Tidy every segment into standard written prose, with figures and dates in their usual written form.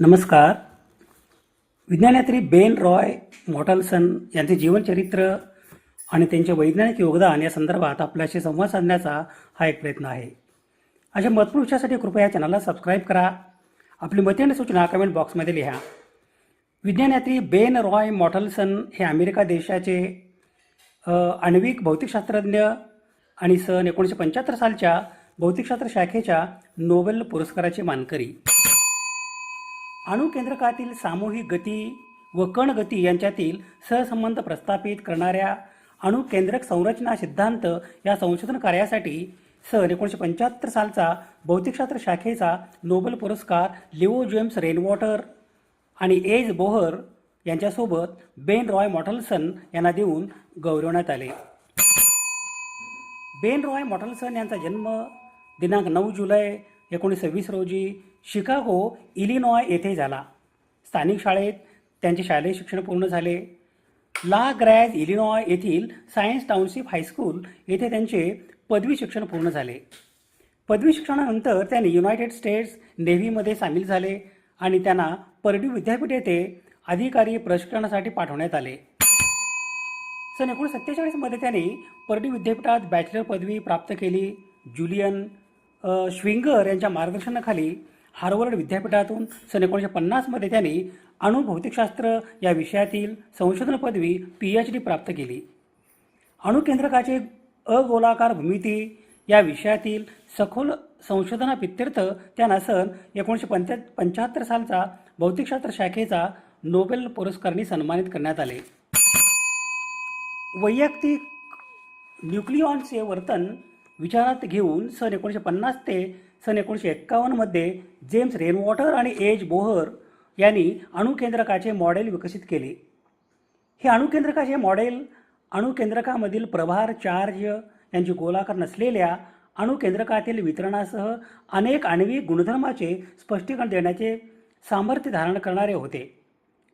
नमस्कार. विज्ञानयात्री बेन रॉय मॉटलसन यांचे जीवनचरित्र आणि त्यांचे वैज्ञानिक योगदान या संदर्भात आपल्याशी संवाद साधण्याचा हा एक प्रयत्न आहे. अशा महत्त्वपूर्ण विषयासाठी कृपया या चॅनलला सबस्क्राईब करा. आपली मते आणि सूचना कमेंट बॉक्समध्ये लिहा. विज्ञानयात्री बेन रॉय मॉटलसन हे अमेरिका देशाचे आण्विक भौतिकशास्त्रज्ञ आणि सन 1975 सालच्या भौतिकशास्त्र शाखेच्या नोबेल पुरस्काराचे मानकरी. अणुकेंद्रकातील सामूहिक गती व कणगती यांच्यातील सहसंबंध प्रस्थापित करणाऱ्या अणुकेंद्रक संरचना सिद्धांत या संशोधन कार्यासाठी सन 1975 सालचा भौतिकशास्त्र शाखेचा नोबेल पुरस्कार लिओ जेम्स रेनवॉटर आणि एज बोहर यांच्यासोबत बेन रॉय मॉटलसन यांना देऊन गौरवण्यात आले. बेन रॉय मॉटलसन यांचा जन्म दिनांक 9 जुलै 1920 रोजी शिकागो इलिनॉय येथे झाला. स्थानिक शाळेत त्यांचे शालेय शिक्षण पूर्ण झाले. ला ग्रॅज इलिनॉय येथील सायन्स टाउनशिप हायस्कूल येथे त्यांचे पदवी शिक्षण पूर्ण झाले. पदवी शिक्षणानंतर त्यांनी युनायटेड स्टेट्स नेव्हीमध्ये सामील झाले आणि त्यांना पर्ड्यू विद्यापीठ येथे अधिकारी प्रशिक्षणासाठी पाठवण्यात आले. सन 1947 मध्ये त्यांनी पर्ड्यू विद्यापीठात बॅचलर पदवी प्राप्त केली. जुलियन श्विंगर यांच्या मार्गदर्शनाखाली हार्वर्ड विद्यापीठातून सन 1950 मध्ये त्यांनी अणुभौतिकशास्त्र या विषयातील संशोधन पदवी PhD प्राप्त केली. अणुकेंद्रकाचे अगोलाकार भूमिती या विषयातील सखोल संशोधनाप्रित्यर्थ त्यांना सन 1975 सालचा भौतिकशास्त्र शाखेचा नोबेल पुरस्काराने सन्मानित करण्यात आले. वैयक्तिक न्यूक्लिऑनचे वर्तन विचारात घेऊन सन 1950 ते सन 1951 मध्ये जेम्स रेनवॉटर आणि एज बोहर यांनी अणुकेंद्रकाचे मॉडेल विकसित केले. हे अणुकेंद्रकाचे मॉडेल अणुकेंद्रकामधील प्रभार चार्ज यांची गोलाकार नसलेल्या अणुकेंद्रकातील वितरणासह अनेक आण्विक गुणधर्माचे स्पष्टीकरण देण्याचे सामर्थ्य धारण करणारे होते.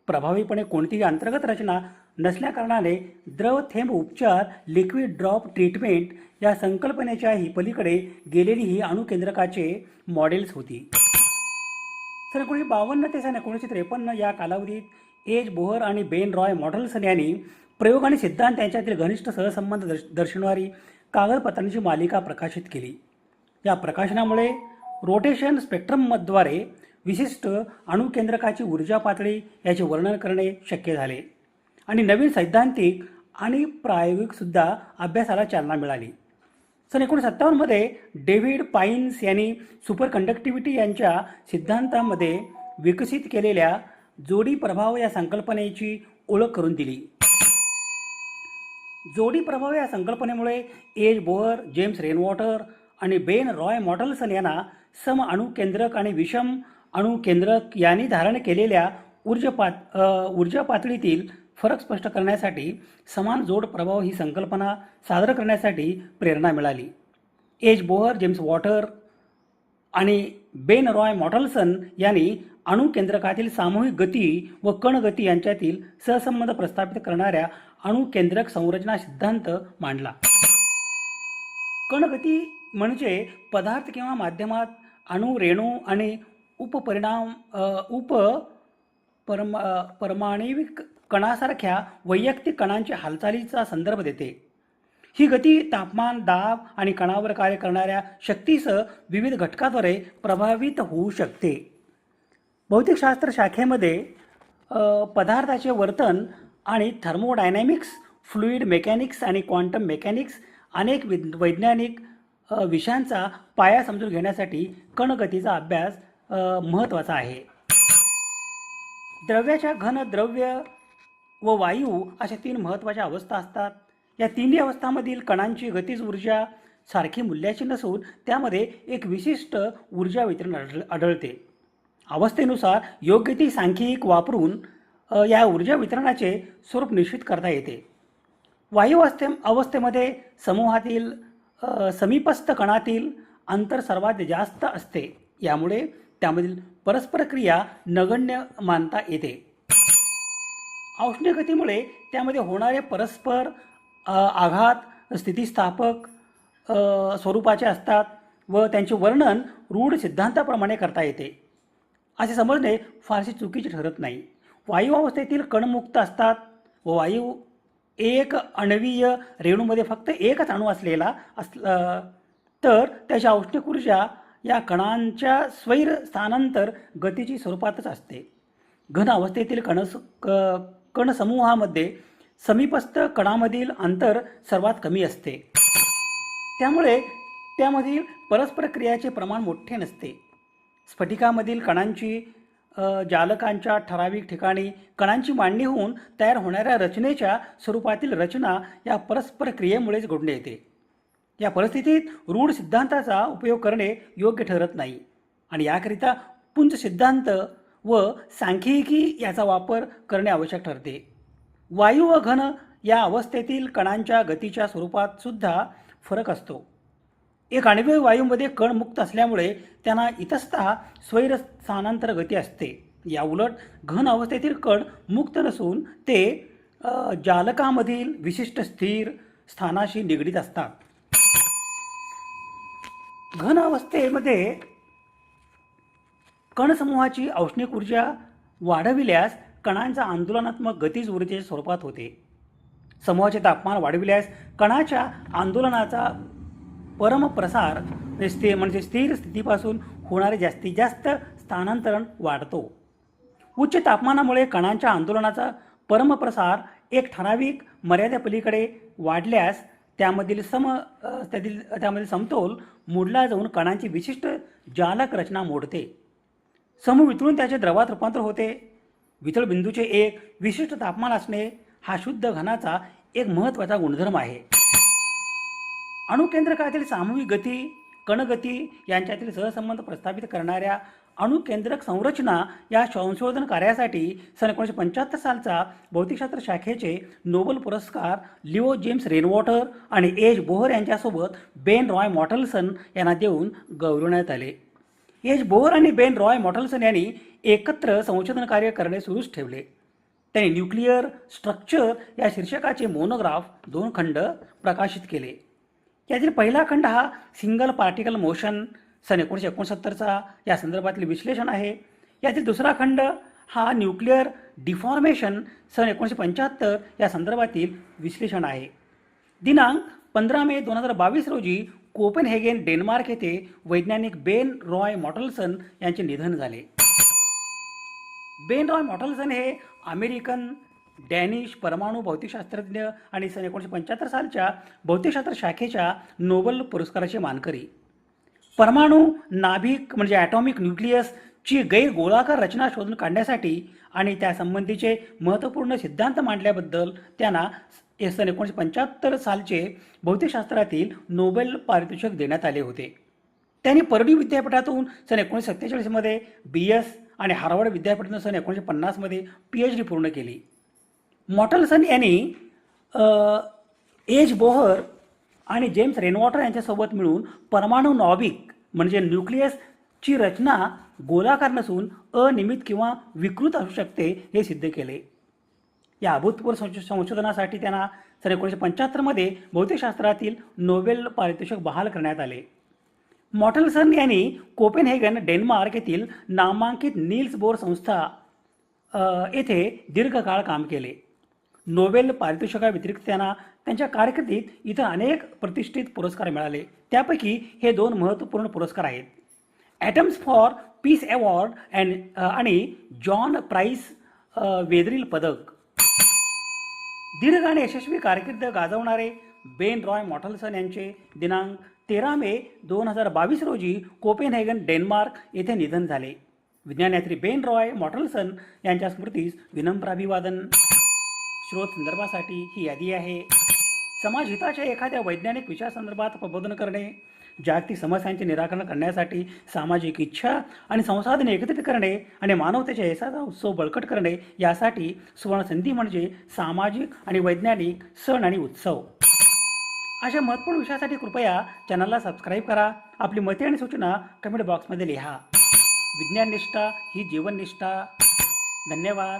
प्रभावीपणे कोणतीही अंतर्गत रचना नसल्याकारणाने द्रव थेंब उपचार लिक्विड ड्रॉप ट्रीटमेंट या संकल्पनेच्याही पलीकडे गेलेली ही अणुकेंद्रकाचे मॉडेल्स होती. सन 1952 ते सन 1953 या कालावधीत एज बोहर आणि बेन रॉय मॉटलसन यांनी प्रयोग आणि सिद्धांत यांच्यातील घनिष्ठ सहसंबंध दर्शवणारी कागदपत्रांची मालिका प्रकाशित केली. या प्रकाशनामुळे रोटेशन स्पेक्ट्रमद्वारे विशिष्ट अणुकेंद्रकाची ऊर्जा पातळी याचे वर्णन करणे शक्य झाले आणि नवीन सैद्धांतिक आणि प्रायोगिकसुद्धा अभ्यासाला चालना मिळाली. सन 1957 मध्ये डेव्हिड पाईन्स यांनी सुपर कंडक्टिव्हिटी यांच्या सिद्धांतामध्ये विकसित केलेल्या जोडी प्रभाव या संकल्पनेची ओळख करून दिली. जोडी प्रभाव या संकल्पनेमुळे एज बोहर, जेम्स रेनवॉटर आणि बेन रॉय मॉटलसन यांना सम अणुकेंद्रक आणि विषम अणुकेंद्रक यांनी धारण केलेल्या ऊर्जा पातळीतील फरक स्पष्ट करण्यासाठी समान जोड प्रभाव ही संकल्पना सादर करण्यासाठी प्रेरणा मिळाली. एज बोहर, जेम्स वॉटर आणि बेन रॉय मॉटलसन यांनी अणुकेंद्रकातील सामूहिक गती व कणगती यांच्यातील सहसंबंध प्रस्थापित करणाऱ्या अणुकेंद्रक संरचना सिद्धांत मांडला. कणगती म्हणजे पदार्थ किंवा माध्यमात अणु, रेणू आणि परमाणविक कणासारख्या वैयक्तिक कणांच्या हालचालीचा संदर्भ देते. ही गती तापमान, दाब आणि कणावर कार्य करणाऱ्या शक्तीसह विविध घटकाद्वारे प्रभावित होऊ शकते. भौतिकशास्त्र शाखेमध्ये पदार्थाचे वर्तन आणि थर्मोडायनॅमिक्स, फ्लुइड मेकॅनिक्स आणि क्वांटम मेकॅनिक्स अनेक वैज्ञानिक विषयांचा पाया समजून घेण्यासाठी कणगतीचा अभ्यास महत्त्वाचा आहे. द्रव्याच्या घन, द्रव्य व वायू अशा 3 महत्त्वाच्या अवस्था असतात. या तिन्ही अवस्थांमधील कणांची गतीज ऊर्जा सारखी मूल्याची नसून त्यामध्ये एक विशिष्ट ऊर्जा वितरण आढळते. अवस्थेनुसार योग्य ती सांख्यिक वापरून या ऊर्जा वितरणाचे स्वरूप निश्चित करता येते. वायू अवस्थेमध्ये समूहातील समीपस्थ कणातील अंतर सर्वात जास्त असते. यामुळे त्यामधील परस्पर क्रिया नगण्य मानता येते. औष्ण्य गतीमुळे त्यामध्ये होणारे परस्पर आघात स्थितिस्थापक स्वरूपाचे असतात व त्यांचे वर्णन रूढ सिद्धांताप्रमाणे करता येते. असे समजणे फारसे चुकीचे ठरत नाही. वायू अवस्थेतील कण मुक्त असतात व वायू एक आण्विय रेणूमध्ये फक्त एकच अणू असलेला तर त्याची औष्णिक ऊर्जा या कणांच्या स्वैर स्थानांतर गतीची स्वरूपातच असते. घन अवस्थेतील कणसमूहामध्ये समीपस्थ कणामधील अंतर सर्वात कमी असते, त्यामुळे त्यामधील परस्पर क्रियाचे प्रमाण मोठे नसते. स्फटिकामधील कणांची जालकांच्या ठराविक ठिकाणी कणांची मांडणी होऊन तयार होणाऱ्या रचनेच्या स्वरूपातील रचना या परस्पर क्रियेमुळेच घडून येते. या परिस्थितीत रूढ सिद्धांताचा उपयोग करणे योग्य ठरत नाही आणि याकरिता पुंज सिद्धांत व सांख्यिकी याचा वापर करणे आवश्यक ठरते. वायू व घन या अवस्थेतील कणांच्या गतीच्या स्वरूपात सुद्धा फरक असतो. एक आण्विक वायूमध्ये कण मुक्त असल्यामुळे त्यांना इतस्तः स्वैर स्थानांतर गती असते. या उलट घन अवस्थेतील कण मुक्त नसून ते जालकामधील विशिष्ट स्थिर स्थानाशी निगडीत असतात. घन अवस्थेमध्ये कणसमूहाची औष्णिक ऊर्जा वाढविल्यास कणांचा आंदोलनात्मक गतीज ऊर्जेच्या स्वरूपात होते. समूहाचे तापमान वाढविल्यास कणाच्या आंदोलनाचा परमप्रसार म्हणजे स्थिर स्थितीपासून होणारे जास्तीत जास्त स्थानांतरण वाढतो. उच्च तापमानामुळे कणांच्या आंदोलनाचा परमप्रसार एक ठराविक मर्यादेपलीकडे वाढल्यास त्यामधील समतोल मोडला जाऊन कणांची विशिष्ट जालक रचना मोडते. समूह वितळून त्याचे द्रवात रूपांतर होते. वितळ बिंदूचे एक विशिष्ट तापमान असणे हा शुद्ध घनाचा एक महत्त्वाचा गुणधर्म आहे. अणुकेंद्रकातील सामूहिक गती कणगती यांच्यातील सहसंबंध प्रस्थापित करणाऱ्या अणुकेंद्रक संरचना या संशोधन कार्यासाठी सन 1975 सालचा भौतिकशास्त्र शाखेचे नोबेल पुरस्कार लिओ जेम्स रेनवॉटर आणि एच बोहर यांच्यासोबत बेन रॉय मॉटलसन यांना देऊन गौरवण्यात आले. एच बोहर आणि बेन रॉय मॉटलसन यांनी एकत्र संशोधन कार्य करणे सुरूच ठेवले. त्यांनी न्यूक्लिअर स्ट्रक्चर या शीर्षकाचे मोनोग्राफ 2 खंड प्रकाशित केले. यातील पहिला खंड हा सिंगल पार्टिकल मोशन सन 1969चा या संदर्भातील विश्लेषण आहे. यातील दुसरा खंड हा न्यूक्लिअर डिफॉर्मेशन सन 1975 या संदर्भातील विश्लेषण आहे. दिनांक 15 मे 2022 रोजी कोपेनहेगन डेन्मार्क येथे वैज्ञानिक बेन रॉय मॉटलसन यांचे निधन झाले. बेन रॉय मॉटलसन हे अमेरिकन डॅनिश परमाणु भौतिकशास्त्रज्ञ आणि सन 1975 सालच्या भौतिकशास्त्र शाखेच्या नोबेल पुरस्काराचे मानकरी. परमाणु नाभिक म्हणजे ॲटॉमिक न्यूक्लियसची गैर गोलाकार रचना शोधून काढण्यासाठी आणि त्यासंबंधीचे महत्त्वपूर्ण सिद्धांत मांडल्याबद्दल त्यांना सन 1975 सालचे भौतिकशास्त्रातील नोबेल पारितोषिक देण्यात आले होते. त्यांनी पर्ड्यू विद्यापीठातून सन 1947 BS आणि हार्वर्ड विद्यापीठातून सन 1950 PhD पूर्ण केली. मॉटलसन यांनी एच बोहर आणि जेम्स रेनवॉटर यांच्यासोबत मिळून परमाणु नाभिक म्हणजे न्यूक्लियसची रचना गोलाकार नसून अनियमित किंवा विकृत असू शकते हे सिद्ध केले. या अभूतपूर्व संशोधनासाठी त्यांना सन 1975 भौतिकशास्त्रातील नोबेल पारितोषिक बहाल करण्यात आले. मॉटलसन यांनी कोपेनहेगन डेन्मार्क येथील नामांकित नील्स बोर संस्था येथे दीर्घकाळ काम केले. नोबेल पारितोषिकाव्यतिरिक्त त्यांना त्यांच्या कारकिर्दीत इतर अनेक प्रतिष्ठित पुरस्कार मिळाले. त्यापैकी हे 2 महत्त्वपूर्ण पुरस्कार आहेत: ॲटम्स फॉर पीस अवॉर्ड आणि जॉन प्राइस वेदरिल पदक. दीर्घ आणि यशस्वी कारकीर्द गाजवणारे बेन रॉय मॉटलसन यांचे दिनांक 13 मे 2022 रोजी कोपेनहेगन डेन्मार्क येथे निधन झाले. विज्ञानयात्री बेन रॉय मॉटलसन यांच्या स्मृतीस विनम्र अभिवादन. स्रोत संदर्भासाठी ही यादी आहे. समाजहिताच्या एखाद्या वैज्ञानिक विषयासंदर्भात प्रबोधन करणे, जागतिक समस्यांचे निराकरण करण्यासाठी सामाजिक इच्छा आणि संसाधने एकत्रित करणे आणि मानवतेच्या यशाचा उत्सव बळकट करणे यासाठी सुवर्णसंधी म्हणजे सामाजिक आणि वैज्ञानिक सण आणि उत्सव. अशा महत्त्वपूर्ण विषयासाठी कृपया चॅनलला सबस्क्राईब करा. आपली मते आणि सूचना कमेंट बॉक्समध्ये लिहा. विज्ञान निष्ठा ही जीवननिष्ठा. धन्यवाद.